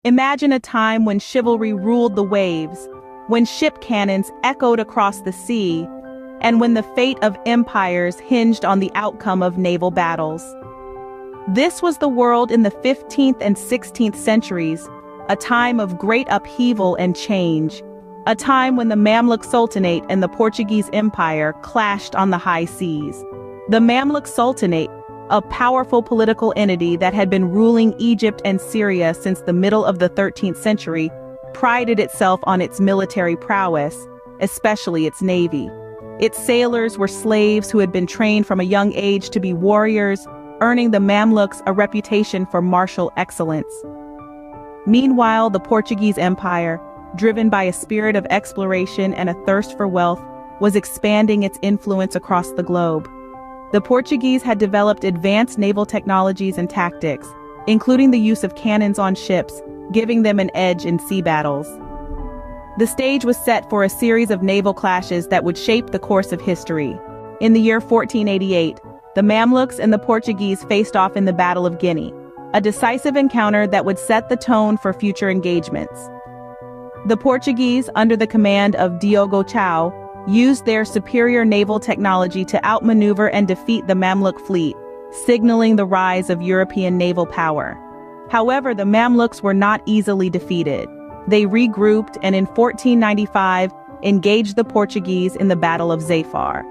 Imagine a time when chivalry ruled the waves, when ship cannons echoed across the sea, and when the fate of empires hinged on the outcome of naval battles. This was the world in the 15th and 16th centuries, a time of great upheaval and change, a time when the Mamluk Sultanate and the Portuguese Empire clashed on the high seas. The Mamluk Sultanate, a powerful political entity that had been ruling Egypt and Syria since the middle of the 13th century, prided itself on its military prowess, especially its navy. Its sailors were slaves who had been trained from a young age to be warriors, earning the Mamluks a reputation for martial excellence. Meanwhile, the Portuguese Empire, driven by a spirit of exploration and a thirst for wealth, was expanding its influence across the globe. The Portuguese had developed advanced naval technologies and tactics, including the use of cannons on ships, giving them an edge in sea battles. The stage was set for a series of naval clashes that would shape the course of history. In the year 1488, the Mamluks and the Portuguese faced off in the Battle of Guinea, a decisive encounter that would set the tone for future engagements. The Portuguese, under the command of Diogo Chau, used their superior naval technology to outmaneuver and defeat the Mamluk fleet, signaling the rise of European naval power. However, the Mamluks were not easily defeated. They regrouped and in 1495 engaged the Portuguese in the Battle of Zafar.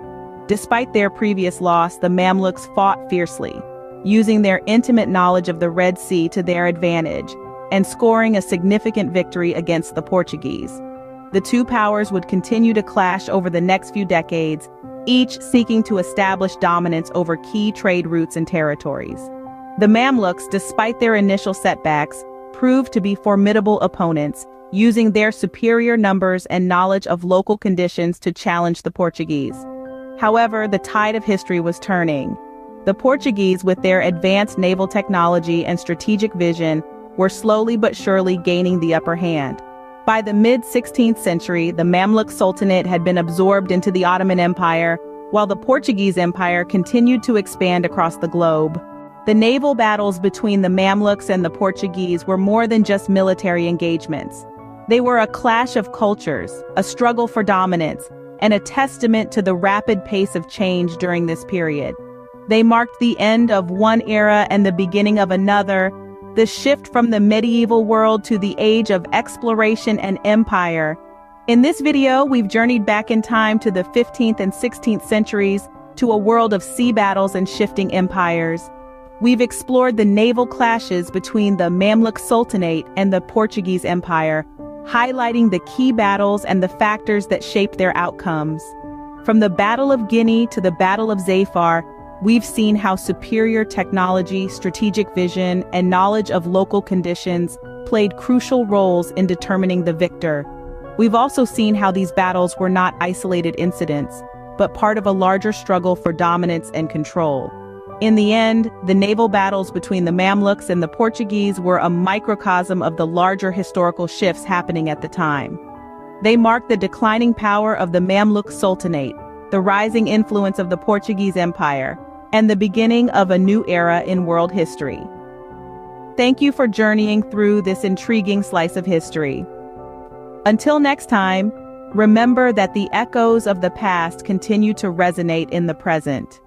Despite their previous loss, the Mamluks fought fiercely, using their intimate knowledge of the Red Sea to their advantage, and scoring a significant victory against the Portuguese. The two powers would continue to clash over the next few decades, each seeking to establish dominance over key trade routes and territories. The Mamluks, despite their initial setbacks, proved to be formidable opponents, using their superior numbers and knowledge of local conditions to challenge the Portuguese. However, the tide of history was turning. The Portuguese, with their advanced naval technology and strategic vision, were slowly but surely gaining the upper hand. By the mid-16th century, the Mamluk Sultanate had been absorbed into the Ottoman Empire, while the Portuguese Empire continued to expand across the globe. The naval battles between the Mamluks and the Portuguese were more than just military engagements. They were a clash of cultures, a struggle for dominance, and a testament to the rapid pace of change during this period. They marked the end of one era and the beginning of another, the shift from the medieval world to the age of exploration and empire. In this video, we've journeyed back in time to the 15th and 16th centuries, to a world of sea battles and shifting empires. We've explored the naval clashes between the Mamluk Sultanate and the Portuguese Empire, highlighting the key battles and the factors that shaped their outcomes. From the Battle of Guinea to the Battle of Zafar, we've seen how superior technology, strategic vision, and knowledge of local conditions played crucial roles in determining the victor. We've also seen how these battles were not isolated incidents, but part of a larger struggle for dominance and control. In the end, the naval battles between the Mamluks and the Portuguese were a microcosm of the larger historical shifts happening at the time. They marked the declining power of the Mamluk Sultanate, the rising influence of the Portuguese Empire, and the beginning of a new era in world history. Thank you for journeying through this intriguing slice of history. Until next time, remember that the echoes of the past continue to resonate in the present.